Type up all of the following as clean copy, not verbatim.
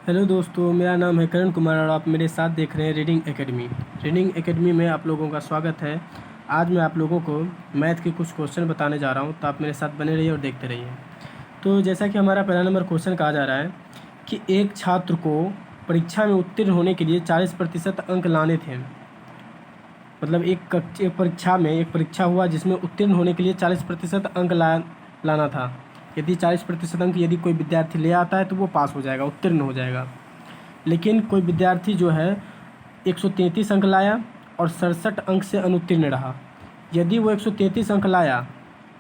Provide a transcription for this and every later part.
Hello दोस्तों, मेरा नाम है करण कुमार और आप मेरे साथ देख रहे हैं रीडिंग एकेडमी। रीडिंग एकेडमी में आप लोगों का स्वागत है। आज मैं आप लोगों को मैथ के कुछ क्वेश्चन बताने जा रहा हूं, तो आप मेरे साथ बने रहिए और देखते रहिए। तो जैसा कि हमारा पहला नंबर क्वेश्चन कहा जा रहा है कि एक छात्र को परीक्षा में उत्तीर्ण होने के लिए 40% अंक लाने थे। मतलब एक परीक्षा हुआ जिसमें उत्तीर्ण होने के लिए 40% अंक लाना था। यदि 40% अंक यदि कोई विद्यार्थी ले आता है तो वो पास हो जाएगा, उत्तीर्ण हो जाएगा। लेकिन कोई विद्यार्थी जो है 133 अंक लाया और 67 अंक से अनुत्तीर्ण रहा। यदि वो 133 अंक लाया,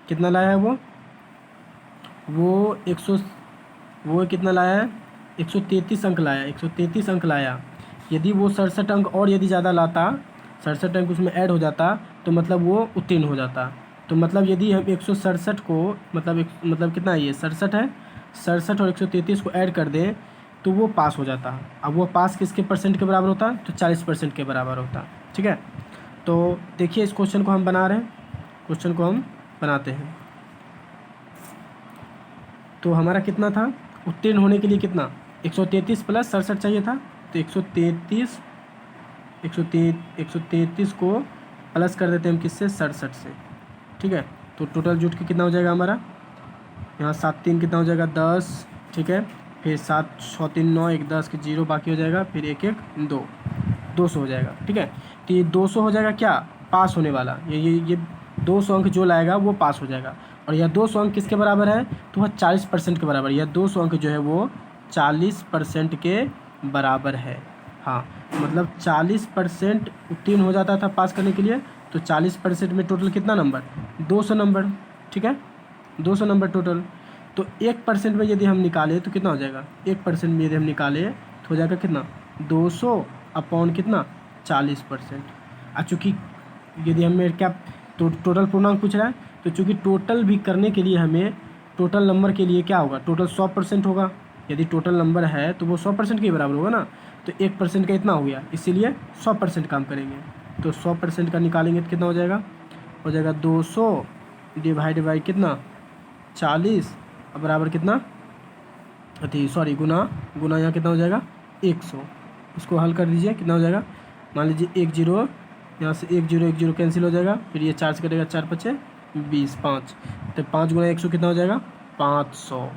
कितना लाया है वो कितना लाया है, 133 अंक लाया, 133 अंक लाया। यदि वो 67 अंक और यदि ज़्यादा लाता, 67 अंक उसमें ऐड हो जाता, तो मतलब वो उत्तीर्ण हो जाता। तो मतलब यदि हम 167 को मतलब कितना है, ये 67 है, 67 और 133 को ऐड कर दें तो वो पास हो जाता। अब वो पास किसके परसेंट के बराबर होता, तो 40% के बराबर होता। ठीक है, तो देखिए इस क्वेश्चन को हम बना रहे हैं, क्वेश्चन को हम बनाते हैं। तो हमारा कितना था, उत्तीर्ण होने के लिए कितना, 133 प्लस 67 चाहिए था। तो 133 को प्लस कर देते हैं हम किससे, 67 से। ठीक है, तो टोटल जुट के कितना हो जाएगा हमारा, यहाँ 7 3 कितना हो जाएगा, 10। ठीक है, फिर 7 6 3 9, 1 10 के 0 बाकी हो जाएगा, फिर 1 1 2, 200 हो जाएगा। ठीक है, तो ये 200 हो जाएगा क्या, पास होने वाला। ये 200 अंक जो लाएगा वो पास हो जाएगा। और यह 200 अंक किसके बराबर है, तो वह 40% के बराबर। यह 200 अंक जो है वो 40% के बराबर है। हाँ, मतलब 40% उत्तीर्ण हो जाता था पास करने के लिए। तो 40% में टोटल कितना नंबर, 200 नंबर। ठीक है, 200 नंबर टोटल। तो 1% में यदि हम निकालें तो कितना हो जाएगा, 1% में यदि हम निकालें तो हो जाएगा कितना, 200 अपॉन कितना, 40%। और चूँकि यदि हमें क्या टोटल पूर्णांक पूछ रहा है, तो चूँकि टोटल भी करने के लिए हमें टोटल नंबर के लिए क्या होगा, टोटल 100% होगा। यदि टोटल नंबर है तो वो 100% के बराबर होगा ना। तो 1% का इतना हो गया, इसीलिए 100% काम करेंगे। तो 100% का निकालेंगे तो कितना हो जाएगा, 200 डिवाइड बाई कितना, 40 बराबर कितना, गुना यहाँ कितना हो जाएगा, 100। इसको हल कर दीजिए, कितना हो जाएगा, मान लीजिए 1 0, यहाँ से 1 0 1 0 कैंसिल हो जाएगा। फिर ये 4 से कटेगा, 4 5 20, 5। तो 5 गुना 100 कितना हो जाएगा, 500।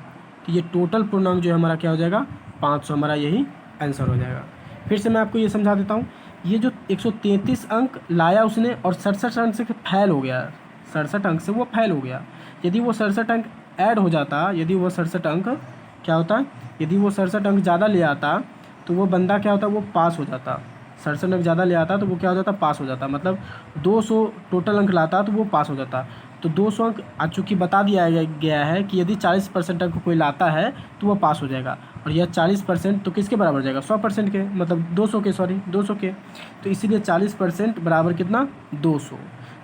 तो ये टोटल पूर्णांक जो है हमारा क्या हो जाएगा, 500। हमारा यही आंसर हो जाएगा। फिर से मैं आपको ये समझा देता हूँ। ये जो 133 अंक लाया उसने और 67 अंक से फेल हो गया, 67 अंक से वो फेल हो गया। यदि वो 67 अंक ऐड हो जाता, यदि वो 67 अंक क्या होता, यदि वो 67 अंक ज़्यादा ले आता तो वो बंदा क्या होता, वो पास हो जाता। 67 अंक ज़्यादा ले आता तो वो क्या हो जाता, पास हो जाता। मतलब 200 टोटल अंक लाता तो वो पास हो जाता। तो 200 अंक आज चूँकि बता दिया गया है कि यदि 40% अंक कोई लाता है तो वो पास हो जाएगा। और यह 40% तो किसके बराबर हो जाएगा, 100% के, मतलब 200 के। तो इसीलिए 40% बराबर कितना, 200।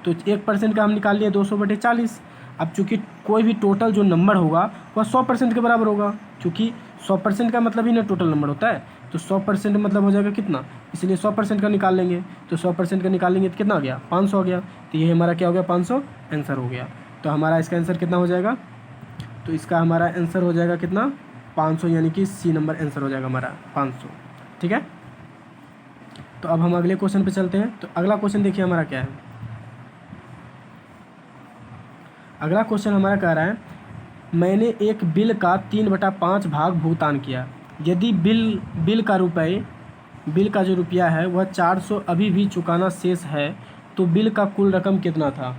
तो 1% का हम निकाल लिए 200/40। अब चूँकि कोई भी टोटल जो नंबर होगा वह 100% के बराबर होगा, क्योंकि 100% का मतलब ही ना टोटल नंबर होता है। तो 100% मतलब हो जाएगा कितना, इसलिए 100% का निकाल लेंगे। तो 100% का निकालेंगे तो कितना आ गया, 500 आ गया। तो ये हमारा क्या हो गया, 500 आंसर हो गया। तो हमारा इसका आंसर कितना हो जाएगा, तो इसका हमारा आंसर हो जाएगा कितना, 500, यानी कि सी नंबर आंसर हो जाएगा हमारा 500। ठीक है, तो अब हम अगले क्वेश्चन पे चलते हैं। तो अगला क्वेश्चन देखिए हमारा क्या है। अगला क्वेश्चन हमारा कह रहा है, मैंने एक बिल का 3/5 भाग भुगतान किया। यदि बिल का जो रुपया है वह 400 अभी भी चुकाना शेष है, तो बिल का कुल रकम कितना था।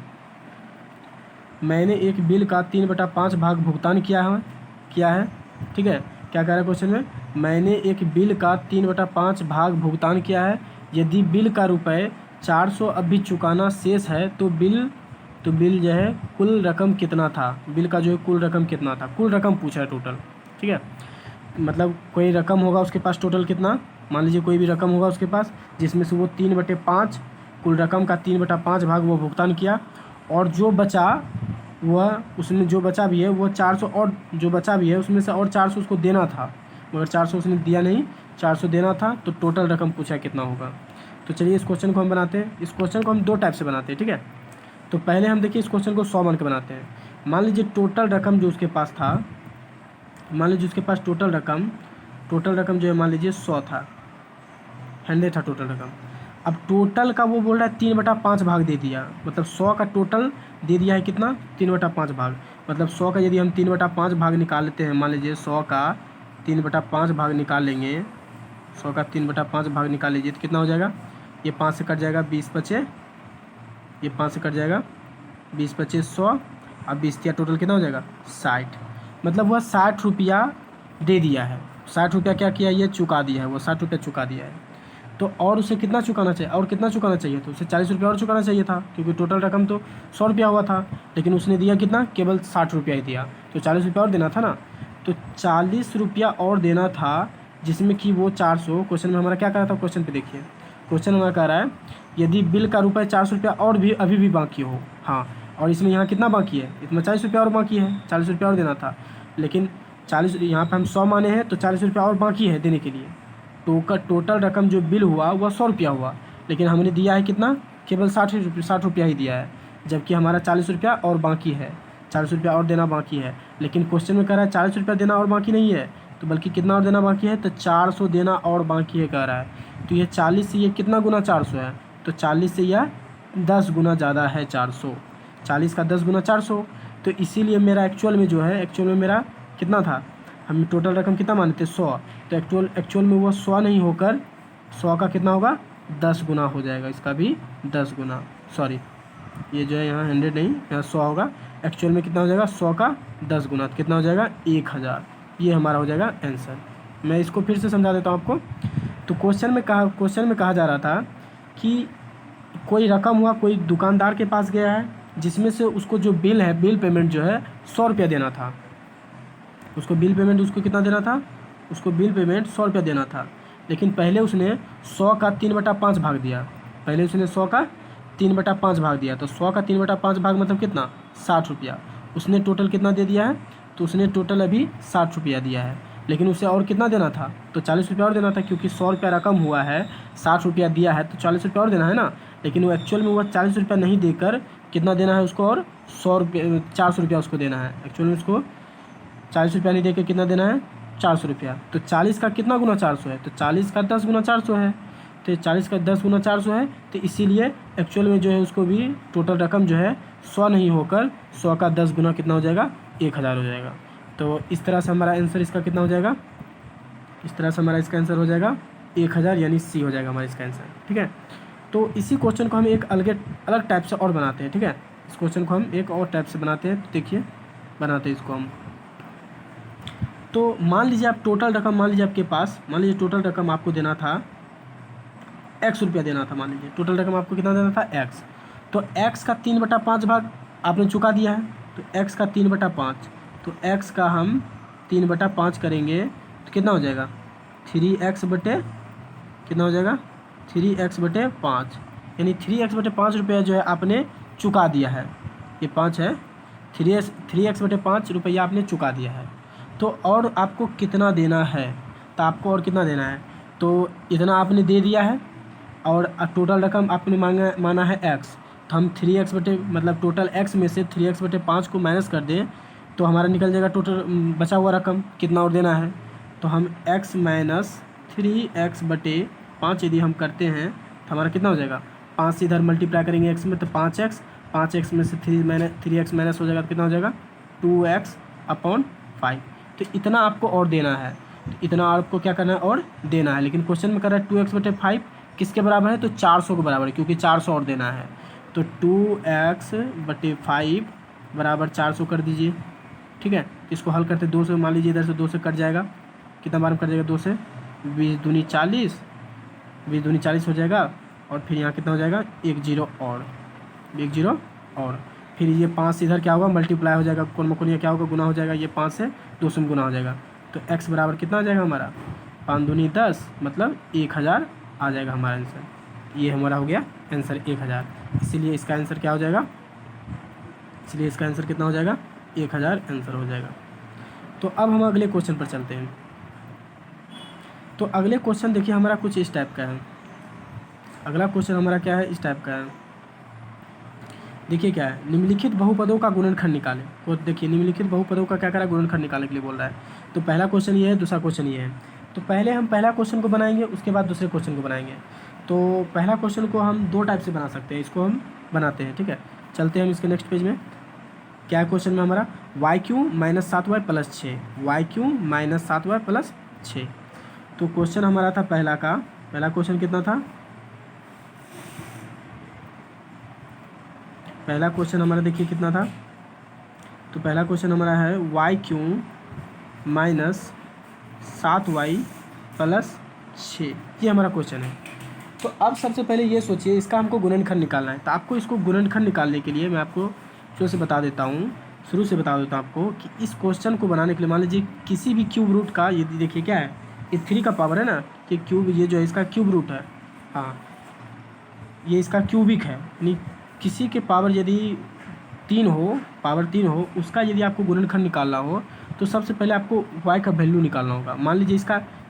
मैंने एक बिल का 3/5 भाग भुगतान किया है। ठीक है, क्या कह रहा है क्वेश्चन में, मैंने एक बिल का 3/5 भाग भुगतान किया है। यदि बिल का रुपये 400 अभी चुकाना शेष है, तो बिल जो है कुल रकम कितना था, बिल का जो है कुल रकम कितना था, कुल रकम पूछा है टोटल। ठीक है, मतलब कोई रकम होगा उसके पास टोटल कितना, मान लीजिए कोई भी रकम होगा उसके पास जिसमें से वो 3/5 कुल रकम का 3/5 भाग वो भुगतान किया, और जो बचा वह उसमें जो बचा भी है वो 400, और जो बचा भी है उसमें से और 400 उसको देना था, मगर 400 उसने दिया नहीं, 400 देना था। तो टोटल रकम पूछा कितना होगा। तो चलिए इस क्वेश्चन को हम बनाते हैं। इस क्वेश्चन को हम 2 टाइप से बनाते हैं। ठीक है, तो पहले हम देखिए इस क्वेश्चन को 100 मान के बनाते हैं। मान लीजिए टोटल रकम जो उसके पास था, मान लीजिए उसके पास टोटल रकम टोटल रकम जो है मान लीजिए 100 था, 100 था टोटल रकम। अब टोटल का वो बोल रहा है 3/5 भाग दे दिया, मतलब 100 का टोटल दे दिया है कितना, 3/5 भाग। मतलब 100 का यदि हम 3/5 भाग निकाल लेते हैं, मान लीजिए 100 का 3/5 भाग निकाल लेंगे, 100 का 3/5 भाग निकाल लीजिए तो कितना हो जाएगा, ये 5 से कट जाएगा, 20 बचे, ये 5 से कट जाएगा, 20 बचे 100, अब 20 दिया, टोटल कितना हो जाएगा 60। मतलब वह 60 रुपया दे दिया है, 60 रुपया क्या किया, ये चुका दिया है, वो 60 रुपया चुका दिया है। तो और उसे कितना चुकाना चाहिए, और कितना चुकाना चाहिए, तो उसे 40 रुपया और चुकाना चाहिए था, क्योंकि टोटल रकम तो 100 रुपया हुआ था, लेकिन उसने दिया कितना, केवल 60 रुपया ही दिया, तो 40 रुपया और देना था ना। तो 40 रुपया और देना था, जिसमें कि वो 400, क्वेश्चन में हमारा क्या कह रहा था, क्वेश्चन पे देखिए, क्वेश्चन हमारा कह रहा है यदि बिल का रुपये 400 रुपया और भी अभी भी बाकी हो, हाँ, और इसमें यहाँ कितना बाकी है, इसमें 40 रुपया और बाकी है, 40 रुपया और देना था, लेकिन 40 यहाँ पे हम 100 माने हैं, तो 40 रुपया और बाकी है देने के लिए। तो का टोटल रकम जो बिल हुआ वह 100 रुपया हुआ, लेकिन हमने दिया है कितना, केवल 60 रुपया ही दिया है, जबकि हमारा 40 रुपया और बाकी है, 40 रुपया और देना बाकी है। लेकिन क्वेश्चन में कह रहा है 40 रुपया देना और बाकी नहीं है, तो बल्कि कितना और देना बाकी है, तो 400 देना और बाकी है कह रहा है। तो ये 40 से ये कितना गुना 400 है, तो 40 से यह 10 गुना ज़्यादा है 400, 40 का 10 गुना 400। तो इसीलिए मेरा एक्चुअल में जो है, एक्चुअल में मेरा कितना था, हम टोटल रकम कितना माने थे 100, तो एक्चुअल में वो 100 नहीं होकर 100 का कितना होगा 10 गुना हो जाएगा, इसका भी 10 गुना, सॉरी ये जो है यहाँ 100 नहीं, यहाँ 100 होगा, एक्चुअल में कितना हो जाएगा 100 का 10 गुना, तो कितना हो जाएगा 1000। ये हमारा हो जाएगा आंसर। मैं इसको फिर से समझा देता हूँ आपको। तो क्वेश्चन में कहा जा रहा था कि कोई रकम हुआ, कोई दुकानदार के पास गया है, जिसमें से उसको जो बिल है, बिल पेमेंट जो है 100 रुपया देना था, उसको बिल पेमेंट उसको कितना देना था, उसको बिल पेमेंट 100 रुपया देना था, लेकिन पहले उसने 100 का 3/5 भाग दिया, पहले उसने 100 का 3/5 भाग दिया, तो 100 का 3/5 भाग मतलब कितना 60 रुपया, उसने टोटल कितना दे दिया है, तो उसने टोटल अभी 60 रुपया दिया है, लेकिन उसे और कितना देना था, तो 40 रुपया और देना था, क्योंकि 100 रुपया रकम हुआ है, 60 रुपया दिया है, तो 40 रुपया और देना है ना। लेकिन वो एक्चुअल में वो 40 रुपया नहीं देकर कितना देना है उसको, और 100 रुपया 400 रुपया उसको देना है, एक्चुअल में उसको 40 रुपया नहीं देकर कितना देना है 400 रुपया। तो 40 का कितना गुना 400 है, तो 40 का 10 गुना 400 है, तो 40 का 10 गुना 400 है, तो इसीलिए एक्चुअल में जो है उसको भी टोटल रकम जो है 100 नहीं होकर 100 का 10 गुना कितना हो जाएगा 1000 हो जाएगा। तो इस तरह से हमारा आंसर इसका कितना हो जाएगा, इस तरह से हमारा इसका आंसर हो जाएगा 1000, यानी सी हो जाएगा हमारा इसका आंसर। ठीक है, तो इसी क्वेश्चन को हम एक अलग टाइप से और बनाते हैं। ठीक है, इस क्वेश्चन को हम एक और टाइप से बनाते हैं, देखिए बनाते हैं इसको हम। तो मान लीजिए आप टोटल रकम, मान लीजिए आपके पास, मान लीजिए टोटल रकम आपको देना था x रुपया देना था, मान लीजिए टोटल रकम आपको कितना देना था x, तो x का 3/5 भाग आपने चुका दिया है, तो x का 3/5, तो x का हम 3/5 करेंगे तो कितना हो जाएगा 3x बटे कितना हो जाएगा 3x/5, यानी 3x/5 रुपया जो है आपने चुका दिया है, ये 5 है, 3x/5 रुपया आपने चुका दिया है। तो और आपको कितना देना है, तो आपको और कितना देना है, तो इतना आपने दे दिया है, और टोटल रकम आपने माना है x, तो हम 3x मतलब टोटल x में से 3x/5 को माइनस कर दें तो हमारा निकल जाएगा टोटल बचा हुआ रकम कितना और देना है। तो हम x माइनस 3x/5 यदि हम करते हैं तो हमारा कितना हो जाएगा, 5 से इधर मल्टीप्लाई करेंगे x में, तो 5x में से 3x माइनस हो जाएगा तो कितना हो जाएगा 2x/5। तो इतना आपको और देना है, तो इतना आपको क्या करना है और देना है, लेकिन क्वेश्चन में कर रहा है 2x/5 किसके बराबर है, तो 400 के बराबर है, क्योंकि 400 और देना है। तो 2x/5 बराबर 400 कर दीजिए। ठीक है, इसको हल करते 2 से, मान लीजिए इधर से 2 से कट जाएगा, कितना बार में कट जाएगा 2 से, 20 दूनी 40, 20 दूनी 40 हो जाएगा, और फिर यहाँ कितना हो जाएगा 1 0 और, 1 0 और फिर ये 5 से इधर क्या होगा मल्टीप्लाई हो जाएगा, कौन मकोनिया क्या होगा गुना हो जाएगा, ये 5 से 200 में गुना हो जाएगा, तो x बराबर कितना आ जाएगा हमारा 5 दूनी 10, मतलब 1000 आ जाएगा हमारा आंसर। ये हमारा हो गया आंसर 1000, इसीलिए इसका आंसर क्या हो जाएगा, इसलिए इसका आंसर कितना हो जाएगा 1000 आंसर हो जाएगा। तो अब हम अगले क्वेश्चन पर चलते हैं। तो अगले क्वेश्चन देखिए हमारा कुछ इस टाइप का है, अगला क्वेश्चन हमारा क्या है इस टाइप का है, देखिए क्या है, निम्नलिखित बहुपदों का गुणनखंड निकालें। तो देखिए निम्नलिखित बहुपदों का क्या करा गुणनखंड निकालने के लिए बोल रहा है। तो पहला क्वेश्चन ये है, दूसरा क्वेश्चन ये है। तो पहले हम पहला क्वेश्चन को बनाएंगे, उसके बाद दूसरे क्वेश्चन को बनाएंगे। तो पहला क्वेश्चन को हम दो टाइप से बना सकते हैं, इसको हम बनाते हैं, ठीक है। चलते हैं हम इसके नेक्स्ट पेज में। क्या क्वेश्चन में हमारा y³ - 7y + 6, y³ - 7y + 6। तो क्वेश्चन हमारा था पहला क्वेश्चन कितना था, पहला क्वेश्चन हमारा देखिए कितना था। तो पहला क्वेश्चन हमारा है y³ - 7y + 6, ये हमारा क्वेश्चन है। तो अब सबसे पहले ये सोचिए, इसका हमको गुणनखंड निकालना है। तो आपको इसको गुणनखंड निकालने के लिए मैं आपको शुरू से बता देता हूँ आपको कि इस क्वेश्चन को बनाने के लिए मान लीजिए किसी भी क्यूब रूट का, ये देखिए क्या है, ये 3 का पावर है ना, कि क्यूब, ये जो है इसका क्यूब रूट है, हाँ ये इसका क्यूबिक है, यानी किसी के पावर यदि 3 हो, पावर 3 हो, उसका यदि आपको गुणनखंड निकालना हो तो सबसे पहले आपको y का वैल्यू निकालना होगा। मान लीजिए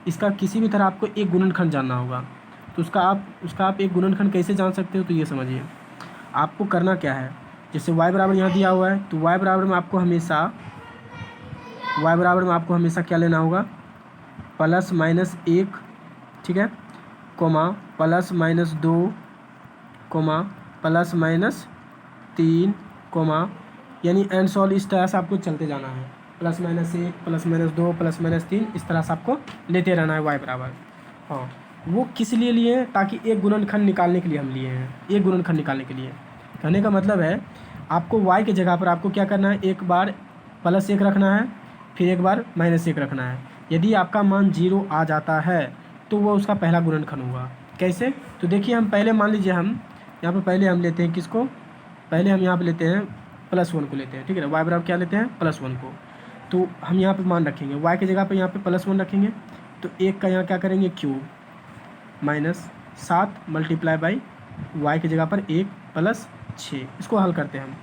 इसका किसी भी तरह आपको एक गुणनखंड जानना होगा, तो उसका आप एक गुणनखंड कैसे जान सकते हो, तो ये समझिए आपको करना क्या है। जैसे y बराबर यहाँ दिया हुआ है, तो y बराबर में आपको हमेशा क्या लेना होगा, +-1, ठीक है, कोमा +-2, कोमा +-3, कोमा, यानी एंड सॉल्व इस तरह से आपको चलते जाना है, +-1, +-2, +-3, इस तरह से आपको लेते रहना है y बराबर। हाँ, वो किस लिए लिए हैं, ताकि एक गुणनखंड निकालने के लिए हम लिए हैं, एक गुणनखंड निकालने के लिए। कहने का मतलब है आपको y की जगह पर आपको क्या करना है, एक बार +1 रखना है, फिर एक बार -1 रखना है। यदि आपका मान 0 आ जाता है तो वो उसका पहला गुणनखंड होगा। कैसे, तो देखिए हम पहले मान लीजिए हम यहाँ पर पहले हम लेते हैं किसको, पहले हम यहाँ पर लेते हैं +1 को लेते हैं, ठीक है, y बराबर क्या लेते हैं, +1 को। तो हम यहाँ पर मान रखेंगे y की जगह पर यहाँ पर +1 रखेंगे, तो 1 का यहाँ क्या करेंगे क्यूब, -7 × y की जगह पर 1 + 6, इसको हल करते हैं हम।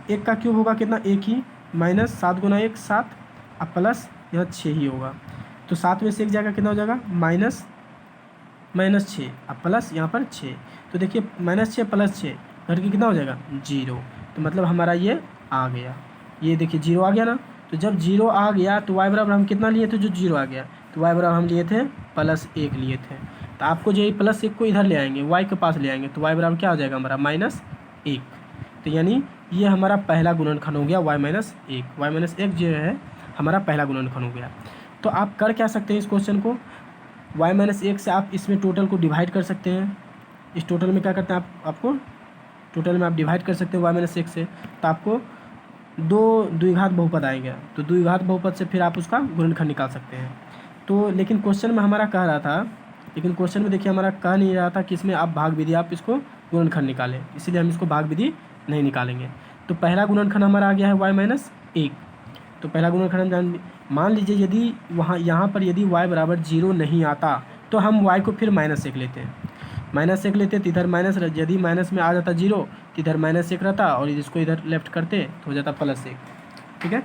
1 का क्यूब होगा कितना, 1 ही, -7 × 1 7, अब प्लस यहाँ 6 ही होगा, तो 7 में से 1 जाएगा, कितना हो जाएगा, -6, अब प्लस यहाँ पर 6। तो देखिए -6 + 6 घट के कितना हो जाएगा, 0। तो मतलब हमारा ये आ गया, ये देखिए 0 आ गया ना। तो जब 0 आ गया तो y बराबर हम कितना लिए थे, जो 0 आ गया, तो y बराबर हम लिए थे +1 लिए थे। तो आपको जो +1 को इधर ले आएंगे, y के पास ले आएंगे, तो y बराबर क्या हो जाएगा हमारा, -1। तो यानी ये हमारा पहला गुणनखंड हो गया y - 1 जो है हमारा पहला गुणनखंड हो गया। तो आप कर क्या सकते हैं इस क्वेश्चन को, y - 1 से आप इसमें टोटल को डिवाइड कर सकते हैं। इस टोटल में क्या करते हैं आपको टोटल में आप डिवाइड कर सकते हैं y - 1 से, तो आपको 2 द्विघात बहुपद आएगा, तो द्विघात बहुपद से फिर आप उसका गुणनखंड निकाल सकते हैं। तो लेकिन क्वेश्चन में हमारा कह रहा था, लेकिन क्वेश्चन में देखिए हमारा कह नहीं रहा था कि इसमें आप भाग विधि आप इसको गुणनखंड निकालें, इसीलिए हम इसको भाग विधि नहीं निकालेंगे। तो पहला गुणनखंड हमारा आ गया है y - 1। तो पहला गुणनखंड हम मान लीजिए यदि यहाँ पर यदि y बराबर 0 नहीं आता तो हम y को फिर -1 लेते हैं, -1 लेते तो इधर माइनस, यदि माइनस में आ जाता 0 तो इधर -1 रहता और इसको इधर लेफ्ट करते तो हो जाता +1, ठीक है।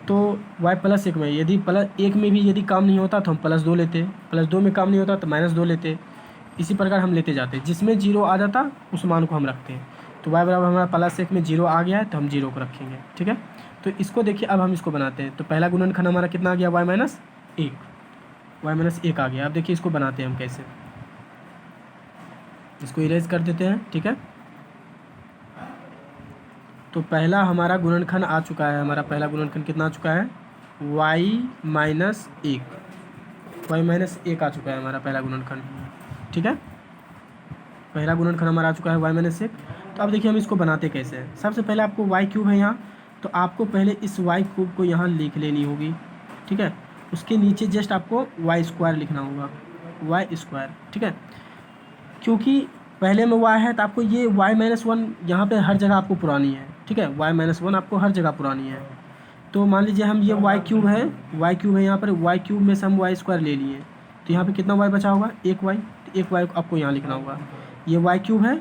तो y +1 में यदि +1 में भी यदि काम नहीं होता तो हम +2 लेते, +2 में काम नहीं होता तो -2 लेते, इसी प्रकार हम लेते जाते, जिसमें 0 आ जाता उस मान को हम रखते हैं। तो y बराबर हमारा +1 में 0 आ गया है तो हम 0 को रखेंगे, ठीक है। तो इसको देखिए अब हम इसको बनाते हैं। तो पहला गुणनखंड हमारा कितना आ गया, y - 1 आ गया। अब देखिए इसको बनाते हैं हम कैसे, इसको इरेज कर देते हैं, ठीक है। तो पहला हमारा गुणनखंड आ चुका है, हमारा पहला गुणनखंड कितना आ चुका है, y - 1 आ चुका है हमारा पहला गुणनखंड, ठीक है। पहला गुणनखंड हमारा आ चुका है y - 1। तो अब देखिए हम इसको बनाते कैसे हैं। सबसे पहले आपको y³ है यहाँ, तो आपको पहले इस y³ को यहाँ लिख लेनी होगी, ठीक है। उसके नीचे जस्ट आपको y² लिखना होगा, y², ठीक है। क्योंकि पहले में y है तो आपको ये y - 1 यहाँ पे हर जगह आपको पुरानी है, ठीक है। y - 1 आपको हर जगह पुरानी है। तो मान लीजिए हम ये y³ है यहाँ पर, y³ में से हम y² ले लिए, तो यहाँ पे कितना y बचा होगा, 1y, तो 1y आपको यहाँ लिखना होगा। ये y³ है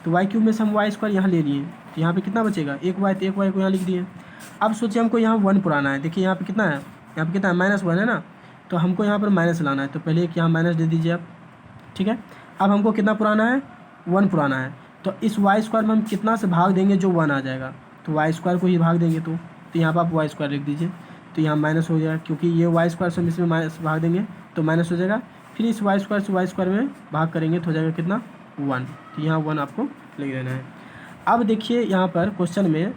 तो y³ में से हम y² यहाँ ले लिए, तो यहाँ पे कितना बचेगा, 1y, तो 1y को यहाँ लिख दिए। अब सोचिए हमको यहाँ 1 पुराना है, देखिए यहाँ पे कितना है, यहाँ पे कितना है, -1 है ना, तो हमको यहाँ पर माइनस लाना है, तो पहले एक यहाँ माइनस दे दीजिए आप, ठीक है। अब हमको कितना पुराना है, 1 पुराना है, तो इस y² में हम कितना से भाग देंगे, जो 1 आ जाएगा, तो y² को ही भाग देंगे, तो यहाँ पर आप y² लिख दीजिए। तो यहाँ माइनस हो जाएगा, क्योंकि ये वाई स्क्वायर से हम इसमें माइनस भाग देंगे तो माइनस हो जाएगा। फिर इस वाई स्क्वायर से वाई स्क्वायर में भाग करेंगे तो हो जाएगा कितना 1। तो यहाँ 1 आपको लिख देना है। अब देखिए यहाँ पर क्वेश्चन में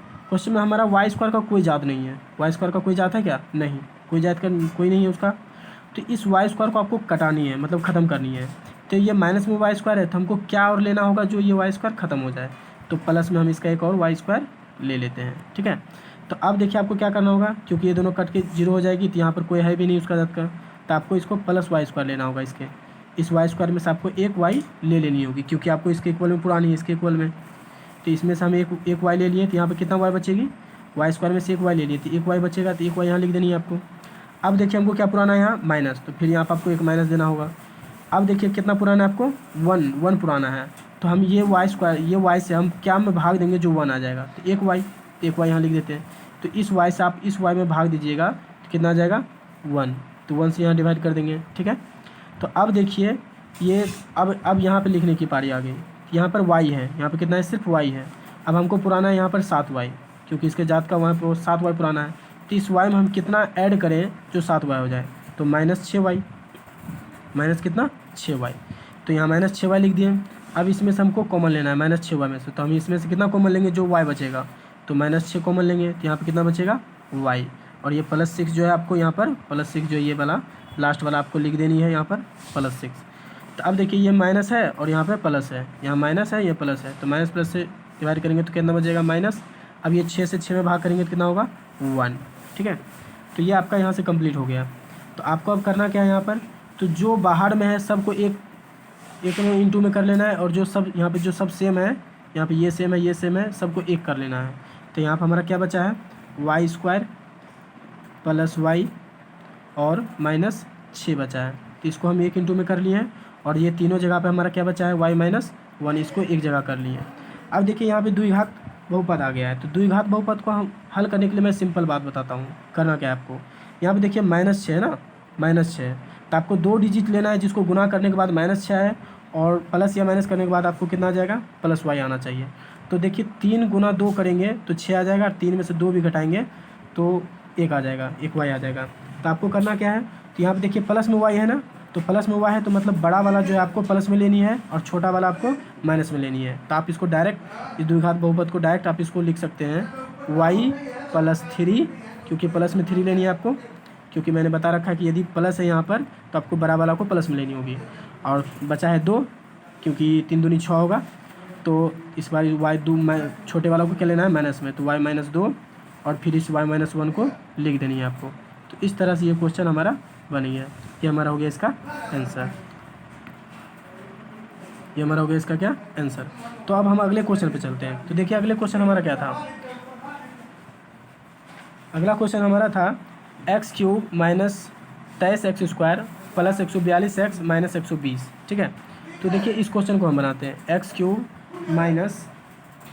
हमारा वाई स्क्वायर का कोई जात नहीं है। वाई स्क्वायर का कोई जात है क्या? नहीं, कोई जात का कोई नहीं है उसका। तो इस वाई स्क्वायर को आपको कटानी है, मतलब ख़त्म करनी है। तो ये माइनस में वाई स्क्वायर है तो हमको क्या और लेना होगा जो ये वाई स्क्वायर ख़त्म हो जाए। तो प्लस में हम इसका एक और वाई स्क्वायर ले लेते हैं, ठीक है। तो अब देखिए आपको क्या करना होगा, क्योंकि ये दोनों कट के 0 हो जाएगी तो यहाँ पर कोई है भी नहीं उसका जात का, तो आपको इसको प्लस वाई स्क्वायर लेना होगा। इस वाई स्क्वायर में से आपको एक वाई ले लेनी होगी, क्योंकि आपको इसके इक्वल में पुरानी है इसके इक्वल में। तो इसमें से हम एक वाई ले लिए तो यहाँ पर कितना वाई बचेगी, वाई स्क्वायर में से एक वाई ले लिए तो एक वाई बचेगा, तो एक वाई यहाँ लिख देनी है आपको। अब देखिए हमको क्या पुराना है यहाँ माइनस, तो फिर यहाँ पर आपको एक माइनस देना होगा। अब देखिए कितना पुराना है आपको 1 पुराना है, तो हम ये वाई स्क्वायर ये वाई से हम क्या में भाग देंगे जो 1 आ जाएगा, तो एक वाई यहाँ लिख देते हैं। तो इस वाई से आप इस वाई में भाग दीजिएगा तो कितना आ जाएगा 1, तो 1 से यहाँ डिवाइड कर देंगे, ठीक है। तो अब देखिए ये अब यहाँ पे लिखने की पारी आ गई। यहाँ पर y है, यहाँ पे कितना है सिर्फ y है। अब हमको पुराना है यहाँ पर 7y, क्योंकि इसके जात का वहाँ पर 7y पुराना है। तो इस y में हम कितना ऐड करें जो 7y हो जाए, तो -6y, माइनस कितना 6y, तो यहाँ -6y लिख दिए। अब इसमें से हमको कॉमन लेना है -6y में से, तो हम इसमें से कितना कॉमन लेंगे जो y बचेगा, तो -6 कॉमन लेंगे तो यहाँ पे कितना बचेगा y, और ये +6 जो है आपको यहाँ पर +6 जो ये वाला लास्ट वाला आपको लिख देनी है यहाँ पर +6। तो अब देखिए ये माइनस है और यहाँ पे प्लस है, यहाँ माइनस है ये प्लस है, तो माइनस प्लस से डिवाइड करेंगे तो कितना बचेगा माइनस। अब ये 6 से 6 में भाग करेंगे तो कितना होगा 1, ठीक है। तो ये आपका यहाँ से कंप्लीट हो गया। तो आपको अब करना क्या है यहाँ पर, तो जो बाहर में है सबको एक में इंटू में कर लेना है, और जो सब यहाँ पे जो सब सेम है, यहाँ पे ये सेम है ये सेम है, सबको एक कर लेना है। तो यहाँ पर हमारा क्या बचा है वाई स्क्वायर प्लस वाई और -6 बचा है, तो इसको हम 1 इंटू में कर लिए हैं। और ये तीनों जगह पे हमारा क्या बचा है y-1, इसको एक जगह कर लिए। अब देखिए यहाँ पे द्विघात बहुपद आ गया है, तो द्विघात बहुपद को हम हल करने के लिए मैं सिंपल बात बताता हूँ। करना क्या है आपको, यहाँ पे देखिए -6 है ना, -6, तो आपको 2 डिजिट लेना है जिसको गुना करने के बाद -6 है, और प्लस या माइनस करने के बाद आपको कितना आ जाएगा +y आना चाहिए। तो देखिए 3 गुना 2 करेंगे तो 6 आ जाएगा, 3 में से 2 भी घटाएंगे तो 1 आ जाएगा, 1 y आ जाएगा। तो आपको करना क्या है, तो यहाँ पे देखिए प्लस में y है ना, तो प्लस में y है तो मतलब बड़ा वाला जो है आपको प्लस में लेनी है और छोटा वाला आपको माइनस में लेनी है। तो आप इसको डायरेक्ट इस द्विघात बहुपद को डायरेक्ट आप इसको लिख सकते हैं y + 3, क्योंकि प्लस में 3 लेनी है आपको, क्योंकि मैंने बता रखा है कि यदि प्लस है यहाँ पर तो आपको बड़ा वाला को प्लस में लेनी होगी। और बचा है 2, क्योंकि 3 दूनी 6 होगा, तो इस बार छोटे वाला को क्या लेना है माइनस में, तो y-2, और फिर इस y-1 को लिख देनी है आपको। तो इस तरह से ये क्वेश्चन हमारा बनी है। ये हमारा हो गया इसका आंसर, ये हमारा हो गया इसका क्या आंसर। तो अब हम अगले क्वेश्चन पे चलते हैं। तो देखिए अगले क्वेश्चन हमारा क्या था, अगला क्वेश्चन हमारा था x³ - 23x² + 142x - 120, ठीक है। तो देखिए इस क्वेश्चन को हम बनाते हैं x³ -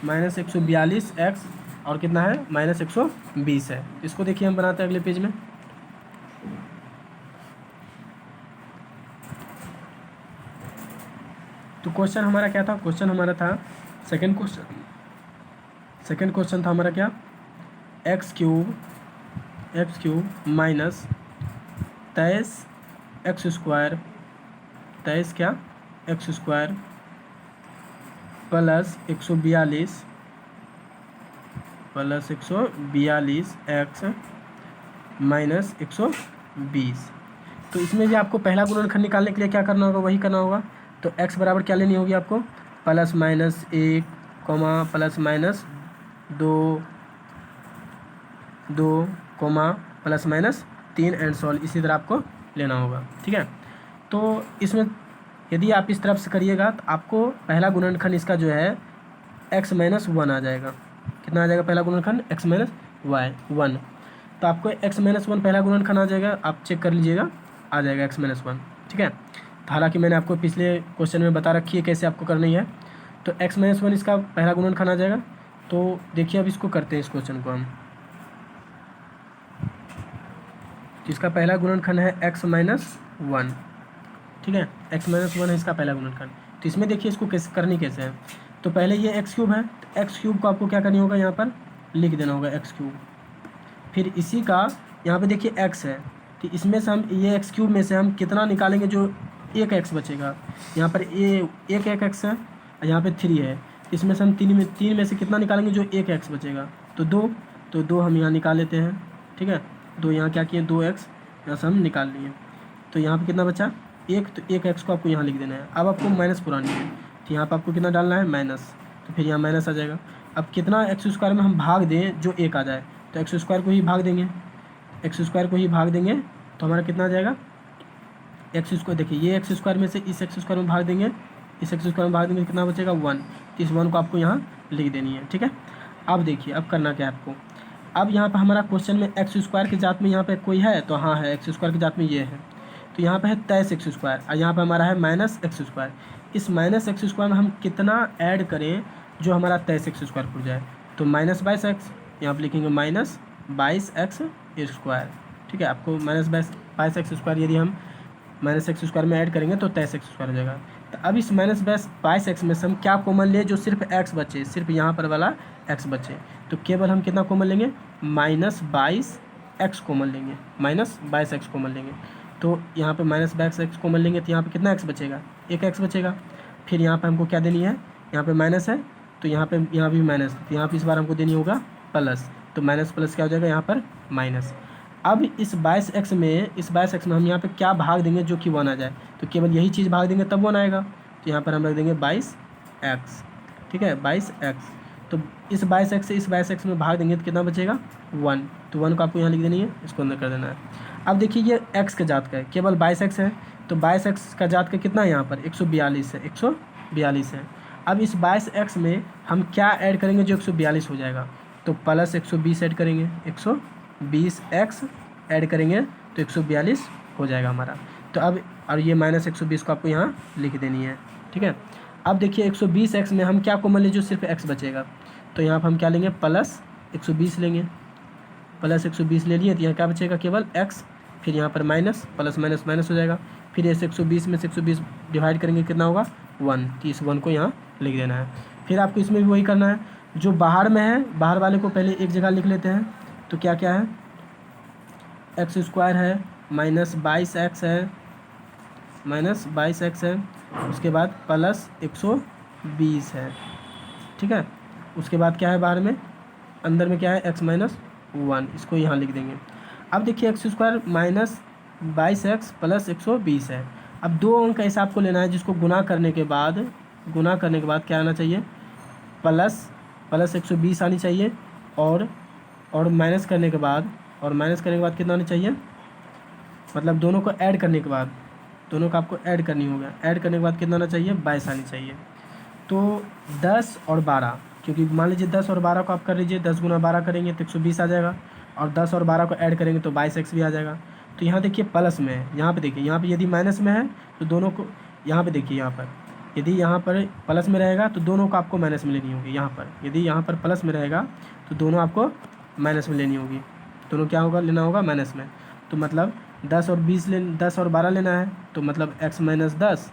142x और कितना है -120 है। इसको देखिए हम बनाते हैं अगले पेज में। तो क्वेश्चन हमारा क्या था, क्वेश्चन हमारा था सेकंड क्वेश्चन था हमारा क्या x³ - 23x², 23 क्या x² + 142 x - 120। तो इसमें भी आपको पहला गुणनखंड निकालने के लिए क्या करना होगा, वही करना होगा। तो x बराबर क्या लेनी होगी आपको +-1, +-2, +-3 एंड सॉल्व, इसी तरह आपको लेना होगा, ठीक है। तो इसमें यदि आप इस तरफ से करिएगा तो आपको पहला गुणनखंड इसका जो है x - 1 आ जाएगा। कितना आ जाएगा पहला गुणनखंड x - 1, तो आपको x - 1 पहला गुणनखंड आ जाएगा, आप चेक कर लीजिएगा आ जाएगा x - 1, ठीक है। हालांकि मैंने आपको पिछले क्वेश्चन में बता रखी है कैसे आपको करनी है। तो x - 1 इसका पहला गुणनखंड आ जाएगा। तो देखिए अब इसको करते हैं इस क्वेश्चन को हम। इसका पहला गुणनखंड है x - 1, ठीक है, x - 1 है इसका पहला गुणनखंड। तो इसमें देखिए इसको कैसे करनी कैसे है, तो पहले ये x³ है, तो x³ को आपको क्या करनी होगा यहाँ पर लिख देना होगा x³, फिर इसी का यहाँ पे देखिए x है, तो इसमें से हम ये एक्स क्यूब में से हम कितना निकालेंगे, जो एक x बचेगा। यहाँ पर एक x है, यहाँ पे 3 है, इसमें से हम तीन में से कितना निकालेंगे, जो एक x बचेगा, तो 2। तो 2 हम यहाँ निकाल लेते हैं, ठीक है। 2 यहाँ क्या किए, 2x यहाँ से हम निकाल लिए, तो यहाँ पे कितना बचा, 1। तो एक x को आपको यहाँ लिख देना है। अब आपको माइनस पुरानी है, तो यहाँ पर आपको कितना डालना है, माइनस, तो फिर यहाँ माइनस आ जाएगा। अब कितना x² में हम भाग दें जो 1 आ जाए, तो x² को ही भाग देंगे, x² को ही भाग देंगे, तो हमारा कितना आ जाएगा, x²। देखिए ये x² में से इस x² में भाग देंगे, इस x² में भाग देंगे, कितना बचेगा, 1। तो इस 1 को आपको यहाँ लिख देनी है, ठीक है। अब देखिए अब करना क्या है आपको, अब यहाँ पर हमारा क्वेश्चन में x² की जात में यहाँ पे कोई है, तो हाँ है, x² की जात में ये है, तो यहाँ पे है 23x², और यहाँ पे हमारा है -x²। इस -x² में हम कितना ऐड करें जो हमारा 23x² हो जाए, तो -22x, यहाँ पर लिखेंगे -22x², ठीक है। आपको -22x² यदि हम -x² में ऐड करेंगे तो 23x² हो जाएगा। तो अब इस -22x में से हम क्या कॉमन ले, जो सिर्फ x बचे, सिर्फ यहाँ पर वाला x बचे, तो केवल हम कितना कॉमन लेंगे, -22x कॉमन लेंगे, -22x कॉमन लेंगे। तो यहाँ पे -22x कॉमन लेंगे, तो यहाँ पे कितना x बचेगा, एक x बचेगा। फिर यहाँ पे हमको क्या देनी है, यहाँ पे माइनस है, तो यहाँ भी माइनस, तो यहाँ पे इस बार हमको देनी होगा प्लस, तो माइनस प्लस क्या हो जाएगा, यहाँ पर माइनस। अब इस 22x में हम यहाँ पे क्या भाग देंगे जो कि 1 आ जाए, तो केवल यही चीज़ भाग देंगे तब 1 आएगा, तो यहाँ पर हम रख देंगे 22x, ठीक है, 22x। तो इस 22x से इस 22x में भाग देंगे तो कितना बचेगा, 1। तो 1 को आपको यहाँ लिख देनी है, इसको अंदर कर देना है। अब देखिए ये x के जात का है, केवल 22x है, तो 22x का जात का कितना है, यहाँ पर 142 है, 142 है। अब इस 22x में हम क्या ऐड करेंगे जो 142 हो जाएगा, तो प्लस 120 ऐड करेंगे, 120x ऐड करेंगे तो 142 हो जाएगा हमारा। तो अब और ये -120 को आपको यहाँ लिख देनी है, ठीक है। अब देखिए 120x में हम क्या कॉमन ले, जो सिर्फ x बचेगा, तो यहाँ पर हम क्या लेंगे, प्लस 120 लेंगे, प्लस 120 ले लिए, तो यहाँ क्या बचेगा, केवल x, फिर यहाँ पर माइनस, प्लस माइनस माइनस हो जाएगा, फिर ऐसे 120 में से 120 डिवाइड करेंगे, कितना होगा, 1। तो इस 1 को यहाँ लिख देना है। फिर आपको इसमें भी वही करना है, जो बाहर में है, बाहर वाले को पहले एक जगह लिख लेते हैं, तो क्या क्या है, x² है, -22x है, -22x है, उसके बाद प्लस 120 है, ठीक है। उसके बाद क्या है, बाहर में, अंदर में क्या है, x - 1, इसको यहाँ लिख देंगे। अब देखिए x² -22x प्लस 120 है। अब 2 अंक ऐसा आपको लेना है जिसको गुना करने के बाद क्या आना चाहिए, प्लस 120 आनी चाहिए, और माइनस करने के बाद कितना आना चाहिए, मतलब दोनों को ऐड करने के बाद, दोनों का आपको ऐड करनी होगा, ऐड करने के बाद कितना आना चाहिए, 22 आनी चाहिए। तो 10 और 12, क्योंकि मान लीजिए 10 और 12 को आप कर लीजिए, 10 गुना 12 करेंगे तो 120 आ जाएगा, और 10 और 12 को ऐड करेंगे तो 22x भी आ जाएगा। तो यहाँ देखिए प्लस में है, यहाँ पे देखिए, यहाँ पे यदि माइनस में है तो दोनों को, यहाँ पे देखिए, यहाँ पर यदि यहाँ पर प्लस में रहेगा तो दोनों को आपको माइनस में लेनी होगी। यहाँ पर यदि यहाँ पर प्लस में रहेगा तो दोनों आपको माइनस में लेनी होगी, दोनों क्या होगा, लेना होगा माइनस में। तो मतलब 10 और 12 लेना है, तो मतलब x - 10,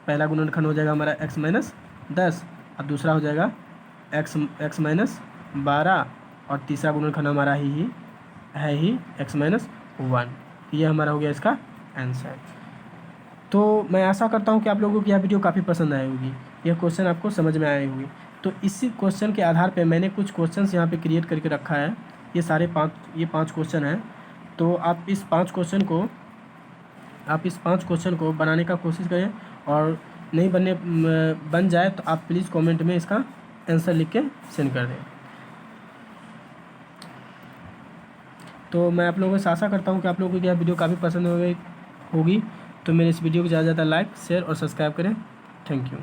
पहला गुणनखंड हो जाएगा हमारा x - 10, और दूसरा हो जाएगा x - 12, और तीसरा गुणनखंड हमारा ही x - 1। ये हमारा हो गया इसका आंसर। तो मैं आशा करता हूँ कि आप लोगों को यह वीडियो काफ़ी पसंद आई होगी, यह क्वेश्चन आपको समझ में आए होंगे। तो इसी क्वेश्चन के आधार पे मैंने कुछ क्वेश्चंस यहाँ पे क्रिएट करके रखा है, ये सारे 5 क्वेश्चन हैं। तो आप इस 5 क्वेश्चन को बनाने का कोशिश करें, और नहीं बन जाए तो आप प्लीज़ कमेंट में इसका आंसर लिख के सेंड कर दें। तो मैं आप लोगों से आशा करता हूँ कि आप लोगों को यह वीडियो काफ़ी पसंद होगी। तो मेरे इस वीडियो को ज़्यादा से ज़्यादा लाइक, शेयर और सब्सक्राइब करें। Thank you.